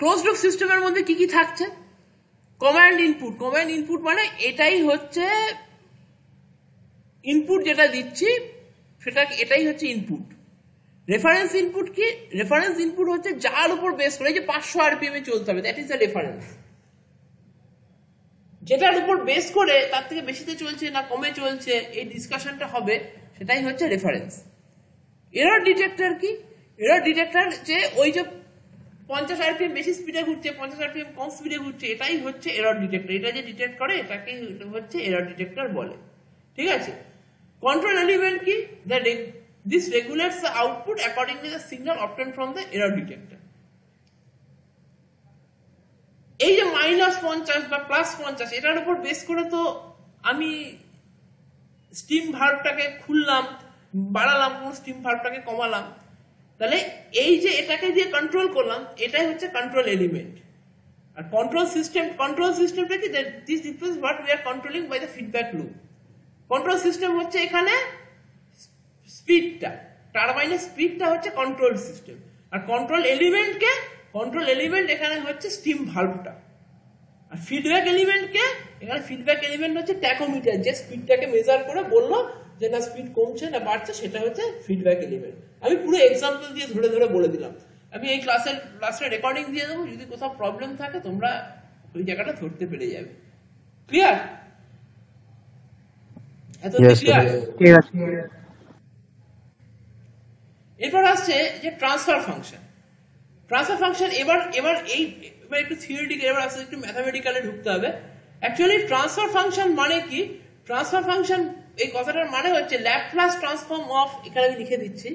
Close loop সিস্টেমের মধ্যে কি কি থাকছে? Command input. কমান্ড ইনপুট মানে এটাই হচ্ছে ইনপুট, যেটা দিচ্ছি সেটা এটাই হচ্ছে ইনপুট। রেফারেন্স ইনপুট কি? রেফারেন্স ইনপুট হচ্ছে যার উপর বেস করে, যে 500 আরপিএম এ চলতে হবে, দ্যাট ইজ দ্য রেফারেন্স। যেটার উপর বেস করে তার থেকে বেশিতে চলছে না কমে চলছে এই ডিসকাশনটা হবে, সেটাই হচ্ছে রেফারেন্স। এরর ডিটেক্টর কি? এরর ডিটেক্টর যে ওই যে 50 আরপিএম বেশি স্পিডে ঘুরছে, 50 আরপিএম কম স্পিডে ঘুরছে, এটাই হচ্ছে এরর ডিটেক্টর। এটা যে ডিটেক্ট করে এটাকে হচ্ছে এরর ডিটেক্টর বলে। ঠিক আছে। কন্ট্রোল এলিমেন্ট কি? This regulates the output according to the signal obtained from the error detector. এই যে -50 বা +50 এটার উপর বেস করে তো আমি স্টিম ভালভটাকে খুললাম, বাড়ালাম, কোন স্টিম ভালভটাকে কমালাম, তাহলে এই যে এটাকে দিয়ে কন্ট্রোল করলাম, এটাই হচ্ছে কন্ট্রোল এলিমেন্ট। আর কন্ট্রোল সিস্টেমটা কি? This difference what we are controlling by the feedback loop. Control system হচ্ছে এখানে স্পিডটা, টারবাইনের স্পিডটা হচ্ছে কন্ট্রোল সিস্টেম। আর কন্ট্রোল এলিমেন্ট এখানে হচ্ছে স্টিম ভালভটা। আর ফিডব্যাক এলিমেন্টকে, এখানে ফিডব্যাক এলিমেন্ট হচ্ছে ট্যাকোমিটার, যে স্পিডটাকে মেজার করে বললো যে না স্পিড কমছে না বাড়ছে, সেটা হচ্ছে ফিডব্যাক এলিমেন্ট। আমি পুরো এক্সাম্পল দিয়ে ধরে ধরে বলে দিলাম। আমি এই ক্লাসের লাস্টে রেকর্ডিং দিয়ে দেবো, যদি কোথাও প্রবলেম থাকে তোমরা ওই জায়গাটা ধরতে পেরে যাবে। ক্লিয়ার? এত ক্লিয়ার? এরপর আসছে যে ট্রান্সফার ফাংশন। ট্রান্সফার ফাংশন এবার একটু থিওরিটিক্যাল, এবার আসছে একটু ম্যাথামেটিক্যালে ঢুকতে হবে। অ্যাকচুয়ালি ট্রান্সফার ফাংশন মানে কি? ট্রান্সফার ফাংশন এই কথাটার মানে হচ্ছে ল্যাপ্লাস ট্রান্সফর্ম অফ, এখানে আমি লিখে দিচ্ছি,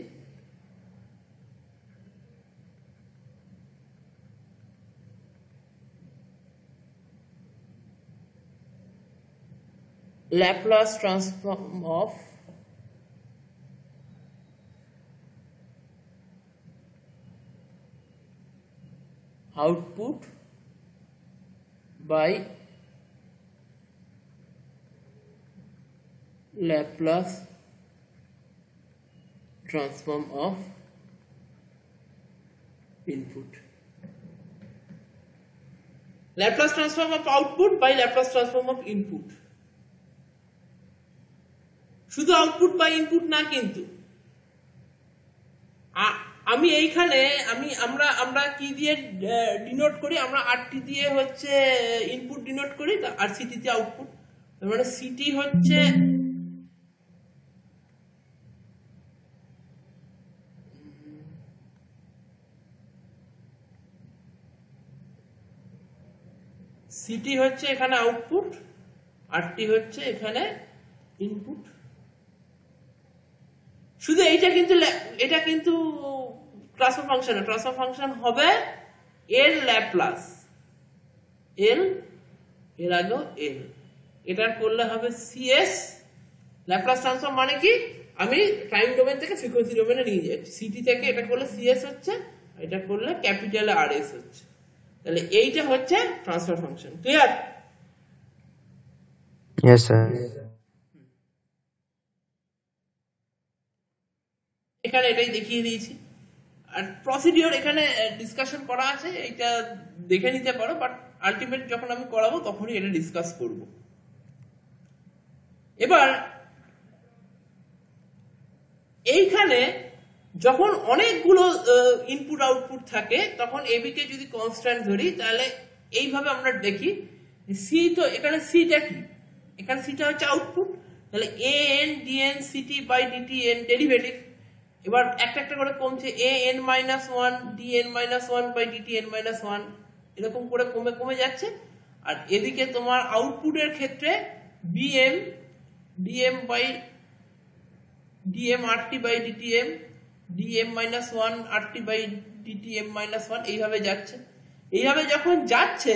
Laplace transform of output by Laplace transform of input. Laplace transform of output by Laplace transform of input. শুধু আউটপুট বাই ইনপুট না, কিন্তু আমি এইখানে আমরা কি দিয়ে ডিনোট করি? আমরা আরটি দিয়ে হচ্ছে ইনপুট ডিনোট করি, আর সিটি দিয়ে আউটপুট। মানে সিটি হচ্ছে এখানে আউটপুট, আরটি হচ্ছে এখানে ইনপুট। শুধু এটা কিন্তু ট্রান্সফার ফাংশন, ট্রান্সফার ফাংশন হবে এর ল্যাপ্লাস, এর আগে এল, এটার করলে হবে সিএস। ল্যাপ্লাস ট্রান্সফর্ম মানে কি? আমি টাইম ডোমেন থেকে ফ্রিকোয়েন্সি ডোমেনে নিয়ে যাচ্ছি। সিটি থেকে এটা করলে সিএস হচ্ছে, এটা করলে ক্যাপিটাল আর এস হচ্ছে। তাহলে এইটা হচ্ছে transfer function. Clear? Yes, sir. এখানে এটাই দেখিয়ে দিয়েছি। আর প্রসিডিওর এখানে ডিসকাশন করা আছে, এটা দেখে নিতে পারো, বাট আলটিমেট যখন আমি করাবো তখনই এটা ডিসকাস করব। এবার এইখানে যখন অনেকগুলো ইনপুট আউটপুট থাকে, তখন এবি কে যদি কনস্ট্যান্ট ধরি, তাহলে এইভাবে আমরা দেখি সি, তো এখানে সিটা কি? এখানে সিটা হচ্ছে আউটপুট। তাহলে a n d n c t by d t n derivative. এবার একটা একটা করে কমছে, a n minus one d n minus one by d t n minus one, এরকম করে কমে কমে যাচ্ছে। আর এদিকে তোমার আউটপুটের ক্ষেত্রে b m d m by d m r t by d t m, d m minus one r t by d t m minus one, এইভাবে যাচ্ছে। এইভাবে যখন যাচ্ছে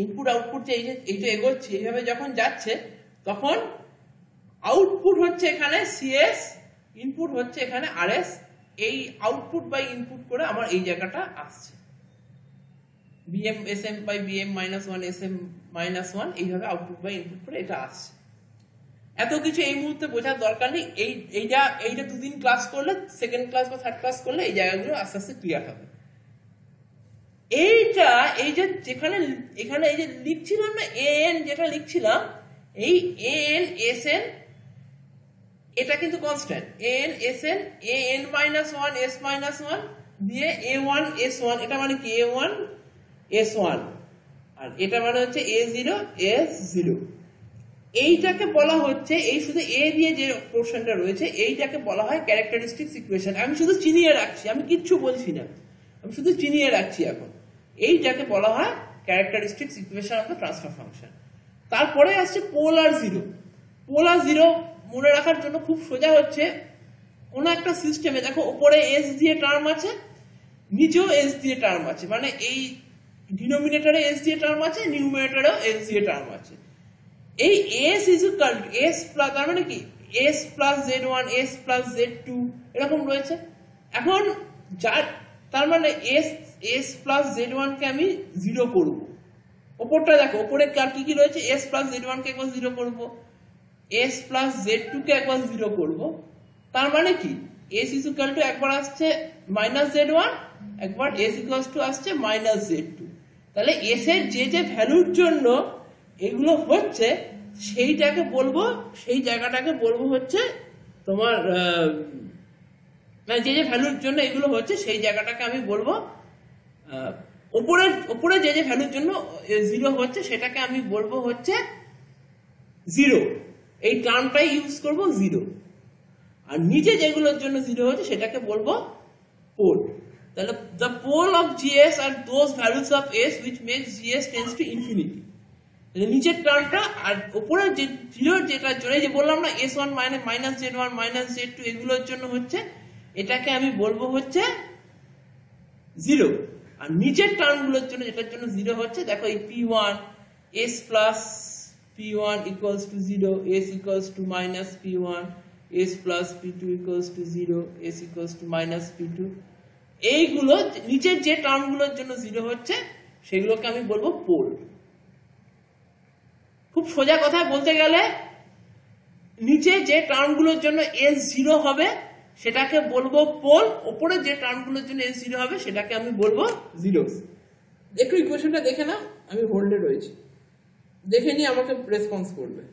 ইনপুট আউটপুট, যে এইটা এগোচ্ছে, এইভাবে যখন যাচ্ছে, তখন আউটপুট হচ্ছে এখানে সিএস, ইনপুট হচ্ছে এখানে আরএস। এই আউটপুট বাই ইনপুট করে আমার এই জায়গাটা আসছে, b m s m by b m minus one s m minus one, এইভাবে আউটপুট বাই ইনপুট করে এটা আসছে। এত কিছু এই মুহূর্তে বোঝার দরকার নেই। এইটা দুদিন ক্লাস করলে, সেকেন্ড ক্লাস বা থার্ড ক্লাস করলে এই জায়গাগুলো আস্তে আস্তে ক্লিয়ার হবে। এইটা এই যে যেখানে এখানে এই যে লিখছিলাম না an যেটা লিখছিলাম এই an sn এটা কিন্তু constant an sn an -1 s -1 দিয়ে a1 s1 এটা মানে কি a1 s1 আর এটা মানে হচ্ছে a0 s0 এইটাকে বলা হচ্ছে এই শুধু a দিয়ে যে পোরশনটা রয়েছে এইটাকে বলা হয় ক্যারেক্টারিস্টিক্স ইকুয়েশন আমি শুধু চিনিয়ে রাখছি আমি কিচ্ছু বলছি না আমি শুধু চিনিয়ে রাখছি এখন এইটাকে বলা হয় characteristics equation of the transfer function তারপরে আসছে পোলার জিরো পোলার জিরো মনে রাখার জন্য খুব সোজা হচ্ছে কোন একটা সিস্টেমে দেখো উপরে s দিয়ে টার্ম আছে নিচেও s দিয়ে টার্ম আছে মানে এই ডিনোমিনেটরে s দিয়ে টার্ম আছে নিউমারেটরেও s দিয়ে টার্ম আছে এই s is equal two s plus তার মানে কি s plus z1 s plus z2 এরকম রয়েছে এখন যার তার মানে s প্লাস z1 কে আমি 0 করব উপরটা দেখো উপরে কার কি কি রয়েছে s প্লাস z1 কে একবার 0 করব s প্লাস z2 কে একবার 0 করব তার মানে কি s ইজ ইকুয়াল টু একবার আসছে -z1 একবার s ইকুয়াল টু আসছে -z2 তাহলে s এর যে যে ভ্যালুর জন্য এগুলো হচ্ছে সেইটাকে বলবো সেই জায়গাটাকে বলবো হচ্ছে তোমার মানে যে যে ভ্যালুর জন্য এগুলো হচ্ছে সেই জায়গাটাকে আমি বলবো উপরে যে যে ভ্যালুর জন্য 0 হচ্ছে সেটাকে আমি বলবো হচ্ছে 0 এই টার্মটাই ইউজ করব 0 আর নিচে যেগুলোর জন্য 0 হচ্ছে সেটাকে বলবো পোল তাহলে the pole of GS are those values of S which makes GS tends to infinity নিচের টার্মটা আর উপরে যে 0 যেটার জন্য যে বললাম না s1 -z1 -z2 এগুলোর জন্য হচ্ছে এটাকে আমি বলবো হচ্ছে 0 আর নিচের টার্মগুলোর জন্য যেটার জন্য 0 হচ্ছে দেখো এই p1 s plus p1 equals to 0 s equals to minus p1 s plus p2 equals to 0 s equals to minus p2 এইগুলো নিচের যে টার্মগুলোর জন্য 0 হচ্ছে সেগুলোকে আমি বলবো পোল খুব সোজা কথা বলতে গেলে নিচে যে টার্মগুলোর জন্য s0 হবে সেটাকে বলবো পোল উপরে যে টার্মগুলোর জন্য s0 হবে সেটাকে আমি বলবো জিরোস একটু ইকুয়েশনটা দেখে নাও আমি হোল্ডে রয়েছি দেখে নিয়ে আমাকে রেসপন্স করবে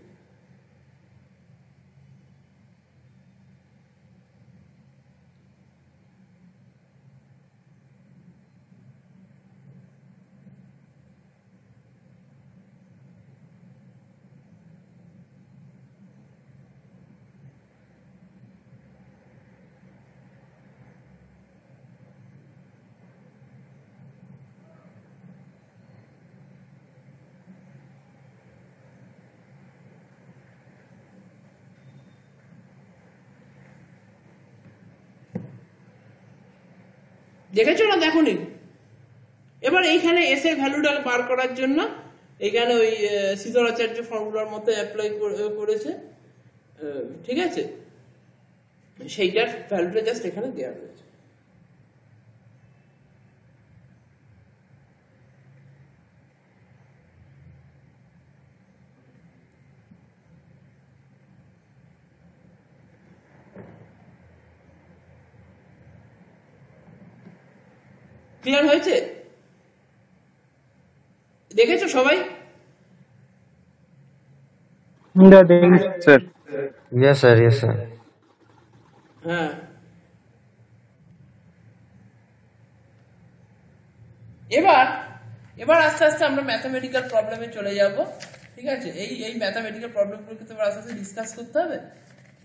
দেখেছো না দেখোনি এবার এইখানে s এর ভ্যালুটা বার করার জন্য এখানে ওই সিদ্ধারাচার্য ফর্মুলার মতো অ্যাপ্লাই করেছে ঠিক আছে সেইটার ভ্যালুটা জাস্ট এখানে দেওয়া রয়েছে ক্লিয়ার হয়েছে দেখেছো সবাই স্যার ইয়েস স্যার হ্যাঁ এবার আস্তে আস্তে আমরা ম্যাথমেটিক্যাল প্রবলেমে চলে যাব ঠিক আছে এই ম্যাথমেটিক্যাল প্রবলেমগুলোকে তো আস্তে আস্তে ডিসকাস করতে হবে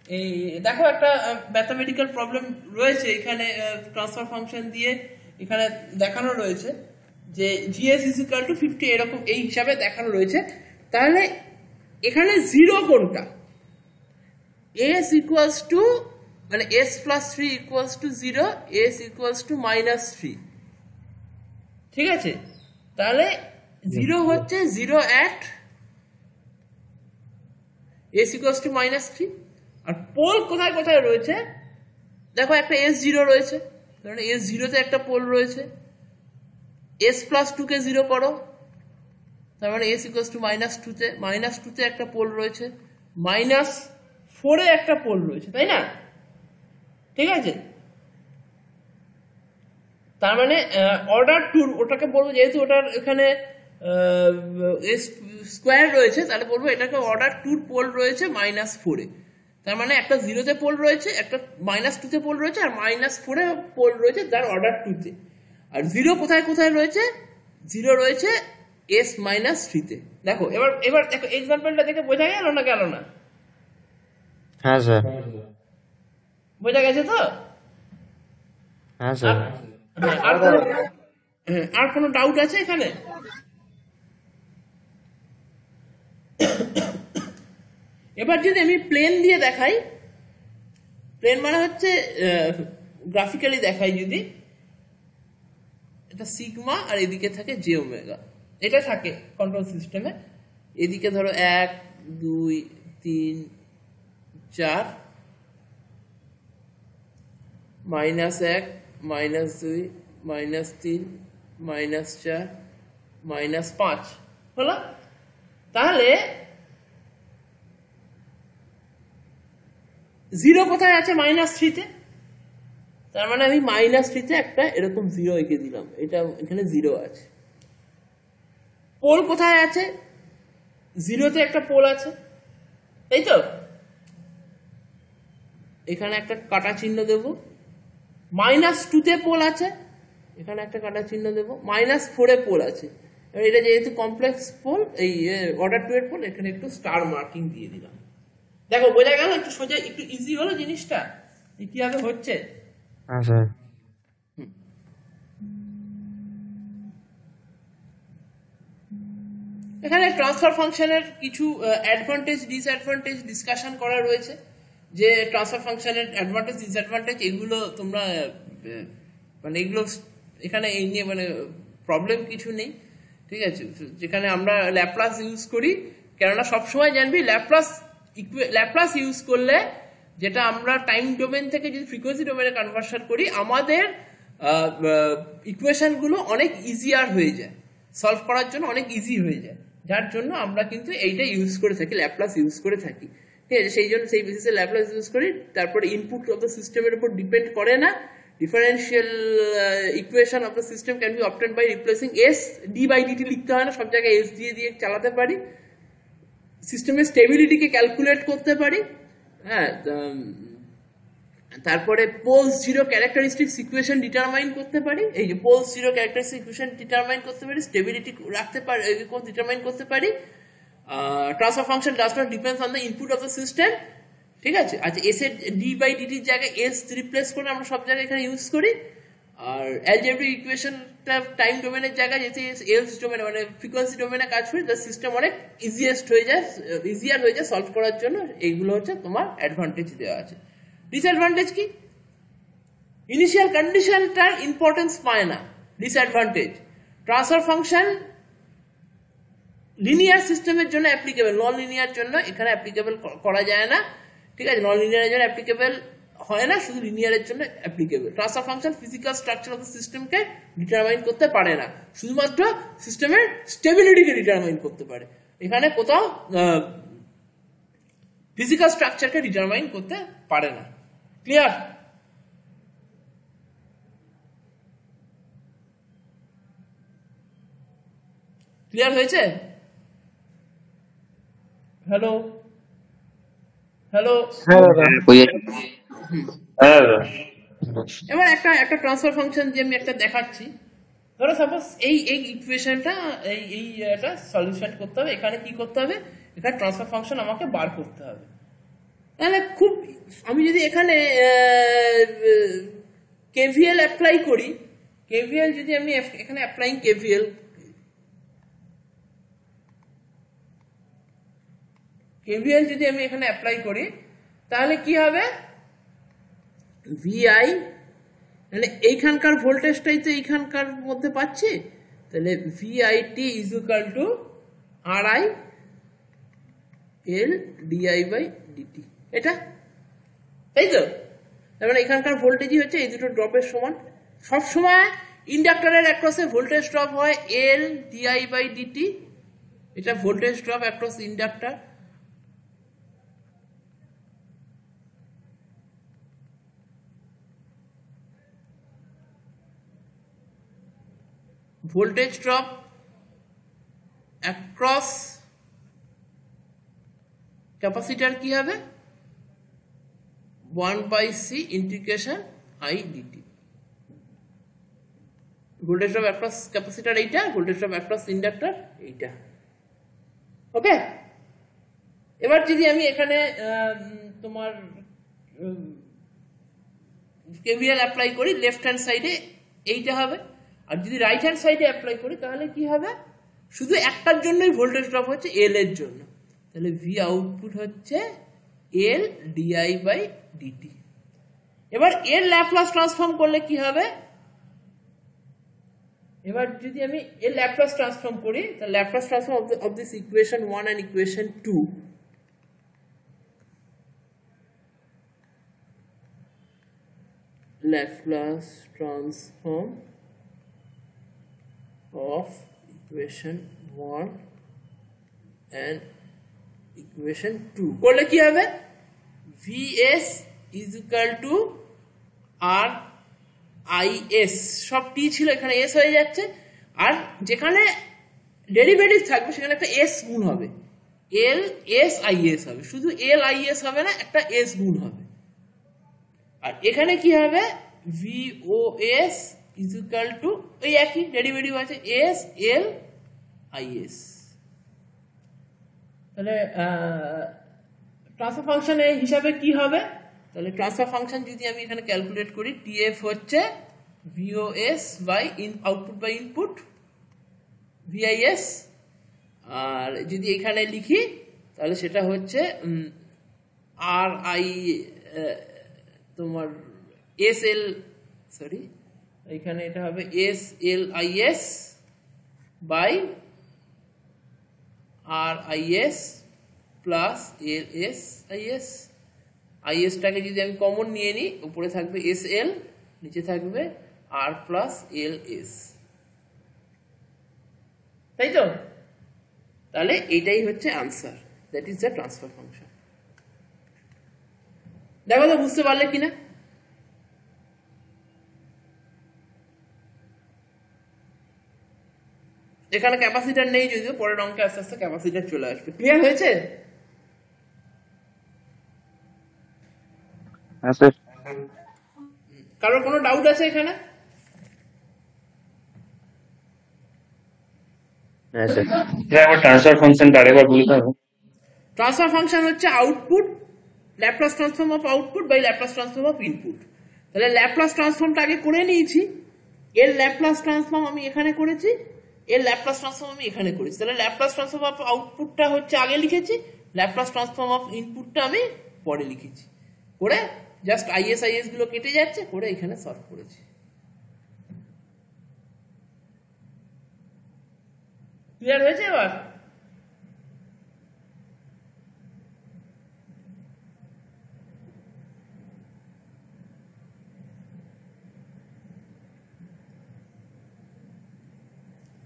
এই দেখো একটা ম্যাথমেটিক্যাল প্রবলেম রয়েছে এখানে ট্রান্সফার ফাংশন দিয়ে এখানে দেখানো রয়েছে যে GS is equal to 50 এরকম এই হিসাবে দেখানো রয়েছে তাহলে এখানে 0 কোনটা s equals to মানে s plus 3 equals to 0 s equals to minus 3 ঠিক আছে তাহলে 0 হচ্ছে 0 at s equals to minus 3 আর পোল কোথায় কোথায় রয়েছে দেখো একটা s0 রয়েছে কারণ s0 তে একটা পোল রয়েছে s plus 2 কে 0 করো তার মানে s equals to minus 2 তে একটা পোল রয়েছে -4 এ একটা পোল রয়েছে তাই না ঠিক আছে তার মানে অর্ডার টুর ওটাকে বলবো, যেহেতু ওটার এখানে স্কোয়ার রয়েছে, তাহলে বলবো এটাকে অর্ডার টুর পোল রয়েছে -4-এ। তার মানে একটা 0-তে পোল রয়েছে, একটা -2-তে পোল রয়েছে, আর -4-এ পোল রয়েছে তার অর্ডার 2-তে। আর 0 কোথায় কোথায় রয়েছে? 0 রয়েছে S-3-তে। দেখো এবার এবার দেখো এক্সাম্পলটা দেখে বোঝা গেল না গেল না? হ্যাঁ স্যার। বোঝা গেছে তো? হ্যাঁ স্যার। আর কোনো ডাউট আছে এখানে? এবার যদি আমি প্লেন দিয়ে দেখাই, প্লেন মানে হচ্ছে গ্রাফিক্যালি দেখাই, যদি এটা সিগমা আর এদিকে থাকে জে ওমেগা, এটা থাকে কন্ট্রোল সিস্টেমে। এদিকে ধরো 1 2 3 4, -1 -2 -3 -4 -5 হলো। তাহলে 0 কোথায় আছে? -3-তে। তার মানে আমি -3-তে একটা এরকম 0 এঁকে দিলাম, এটা এখানে 0 আছে। পোল কোথায় আছে? 0-তে একটা পোল আছে, তাই তো? এখানে একটা কাটা চিহ্ন দেব। -2-তে পোল আছে, এখানে একটা কাটা চিহ্ন দেব। -4-এ পোল আছে, এবার এটা যেহেতু কমপ্লেক্স পোল, এই অর্ডার 2 এর পোল, এখানে একটু স্টার মার্কিং দিয়ে দিলাম। দেখো বোঝা গেল? একটু সোজা, একটু ইজি হলো জিনিসটা কিভাবে হচ্ছে। হ্যাঁ স্যার। এখানে ট্রান্সফার ফাংশনের কিছু অ্যাডভান্টেজ ডিসঅ্যাডভান্টেজ ডিসকাশন করা রয়েছে, যে ট্রান্সফার ফাংশনের অ্যাডভান্টেজ ডিসঅ্যাডভান্টেজ এগুলো তোমরা মানে এগুলো এখানে এই নিয়ে মানে প্রবলেম কিছু নেই, ঠিক আছে? যেখানে আমরা ল্যাপ্লাস ইউজ করি, কেননা সবসময় জানবি ল্যাপ্লাস ইউজ করলে, যেটা আমরা টাইম ডোমেন থেকে যদি ফ্রিকোয়েন্সি ডোমেনে কনভার্সন করি, আমাদের ইকুয়েশনগুলো অনেক ইজিয়ার হয়ে যায়, সলভ করার জন্য অনেক ইজি হয়ে যায়, যার জন্য আমরা কিন্তু এইটা ইউজ করে থাকি, ল্যাপ্লাস ইউজ করে থাকি, ঠিক আছে? সেই জন্য সেই বেসিসে ল্যাপ্লাস ইউজ করি। তারপরে ইনপুট অফ দ্য সিস্টেমের উপর ডিপেন্ড করে না, differential equation of the system can be obtained by replacing s, d/dt লিখতে হয় না, সব জায়গায় এস দিয়ে দিয়ে চালাতে পারি। সিস্টেমের স্টেবিলিটিকে ক্যালকুলেট করতে পারি। হ্যাঁ, তারপরে poles zero characteristics equation determine করতে পারি, এই যে poles zero characteristic equation determine করতে পারি, স্টেবিলিটি রাখতে পারি, ডিটারমাইন করতে পারি। Transfer function does not depends on the input of the system, ঠিক আছে? আচ্ছা, এস এর d/dt জায়গায় এস রিপ্লেস করে আমরা সব জায়গায় এখানে ইউজ করি। আর অ্যালজেব্রিক ইকুয়েশনটা টাইম ডোমেনের জায়গায় যেতে এলস ডোমেনে মানে ফ্রিকোয়েন্সি ডোমেনে কাজ করি, দ্য সিস্টেম অনেক ইজিয়েস্ট হয়ে যায়, ইজিয়ার হয়ে যায় সলভ করার জন্য। এইগুলো হচ্ছে তোমার অ্যাডভান্টেজ দেওয়া আছে। ডিসঅ্যাডভান্টেজ কি? ইনিশিয়াল কন্ডিশনটার ইম্পর্টেন্স পায় না, ডিসঅ্যাডভান্টেজ। ট্রান্সফার ফাংশন লিনিয়ার সিস্টেমের জন্য অ্যাপ্লিকেবল, নন লিনিয়ার জন্য এখানে অ্যাপ্লিকেবল করা যায় না, ঠিক আছে? নন লিনিয়ারের জন্য অ্যাপ্লিকেবল হয় না, শুধু লিনিয়ারের জন্য applicable. Transfer function physical structure of the সিস্টেমকে ডিটারমাইন করতে পারে না, শুধুমাত্র সিস্টেমের স্টেবিলিটিকে ডিটারমাইন করতে পারে। এখানে কোথাও ফিজিক্যাল স্ট্রাকচারকে ডিটারমাইন করতে পারে না। ক্লিয়ার? ক্লিয়ার হয়েছে? Hello hello. এবার একটা একটা ট্রান্সফার ফাংশন যে আমি একটা দেখাচ্ছি, ধরো সাপোজ এই এই ইকুয়েশনটা, এই এটা সলিউশন করতে হবে। এখানে কি করতে হবে? এখানে ট্রান্সফার ফাংশন আমাকে বার করতে হবে। তাহলে খুব, আমি যদি এখানে কেভিএল অ্যাপ্লাই করি, কেভিএল যদি আমি এখানে অ্যাপ্লাইং কেভিএল যদি আমি এখানে অ্যাপ্লাই করি, তাহলে কি হবে? ভিআই মানে এইখানকার ভোল্টেজটাই তো এইখানকার মধ্যে পাচ্ছি, তাহলে v i t is equal to r i l d i by d t, এটা তাই তো? তার মানে এখানকার ভোল্টেজই হচ্ছে এই দুটো ড্রপের সমান। সবসময় ইন্ডাক্টরের অ্যাক্রসে ভোল্টেজ ড্রপ হয় এল ডিআই বাই ডিটি, এটা voltage drop across inductor. Voltage drop across capacitor কি হবে 1/c integration I dt। Voltage drop across capacitor এইটা, ভোল্টেজ ড্রপ অ্যাক্রস ইন্ডাক্টর এইটা। ওকে, এবার যদি আমি এখানে তোমার কেভিএল অ্যাপ্লাই করি লেফট হ্যান্ড সাইডে এইটা হবে, আর যদি রাইট হ্যান্ড সাইডে অ্যাপ্লাই করি তাহলে কি হবে, শুধু একটার জন্যই ভোল্টেজ ড্রপ হচ্ছে এল এর জন্য, তাহলে ভি আউটপুট হচ্ছে এল ডিআই বাই ডিটি। এবার এর ল্যাপ্লাস ট্রান্সফর্ম করলে কি হবে, এবার যদি আমি এর ল্যাপ্লাস ট্রান্সফর্ম করি তাহলে Laplace transform of this equation 1 and equation 2, Laplace transform of equation 1 and equation 2 করলে কি হবে, vs is equal to r is, সব t ছিল এখানে s হয়ে যাচ্ছে, আর যেখানে ডেরিভেটিভ থাকবে সেখানে একটা s গুণ হবে, l s is হবে, শুধু l is হবে না, একটা s গুণ হবে। আর এখানে কি হবে, VOS is equal to ওই একই ডেরিভেটিভ আছে S L IS। তাহলে ট্রান্সফার ফাংশনের হিসাবে কি হবে, তাহলে ট্রান্সফার ফাংশন যদি আমি এখানে ক্যালকুলেট করি TF হচ্ছে VOS by output by input VIS, আর যদি এখানে লিখি তাহলে সেটা হচ্ছে RI তোমার SL, সরি এখানে এটা হবে SLIS by RIS plus LSIS। IS-টাকে যদি আমি কমন নিয়ে নিই, উপরে থাকবে SL, নিচে থাকবে R প্লাস LS, তাই তো? তাহলে এটাই হচ্ছে answer, that is the transfer function. দেখো তো বুঝতে পারলে কিনা। এখানে ক্যাপাসিটার নেই, যদিও পরের অঙ্কে আস্তে আস্তে ক্যাপাসিটার চলে আসবে। ক্লিয়ার হয়েছে? কারোর কোনো ডাউট আছে এখানে? ট্রান্সফার ফাংশনটা আরেকবার বলতে হবে। ট্রান্সফার ফাংশন হচ্ছে output Laplace transform of output by Laplace transform of input. তাহলে ল্যাপ্লাস ট্রান্সফর্মটা আগে করে নিয়েছি, এর ল্যাপ্লাস ট্রান্সফর্ম আমি এখানে করেছি, এর ল্যাপ্লাস ট্রান্সফর্ম আমি এখানে করেছি। তাহলে ল্যাপ্লাস ট্রান্সফর্ম অফ আউটপুটটা হচ্ছে আগে লিখেছি, ল্যাপ্লাস ট্রান্সফর্ম অফ ইনপুটটা আমি পরে লিখেছি, করে জাস্ট IS গুলো কেটে যাচ্ছে, করে এখানে সলভ করেছি। ক্লিয়ার হয়েছে এবার?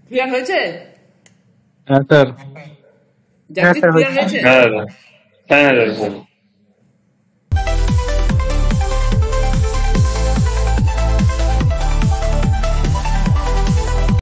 ক্লিয়ার হয়েছে? হ্যাঁ স্যার। জাগজিৎ, ক্লিয়ার হয়েছে? হ্যাঁ দাদা, হ্যাঁ দাদা।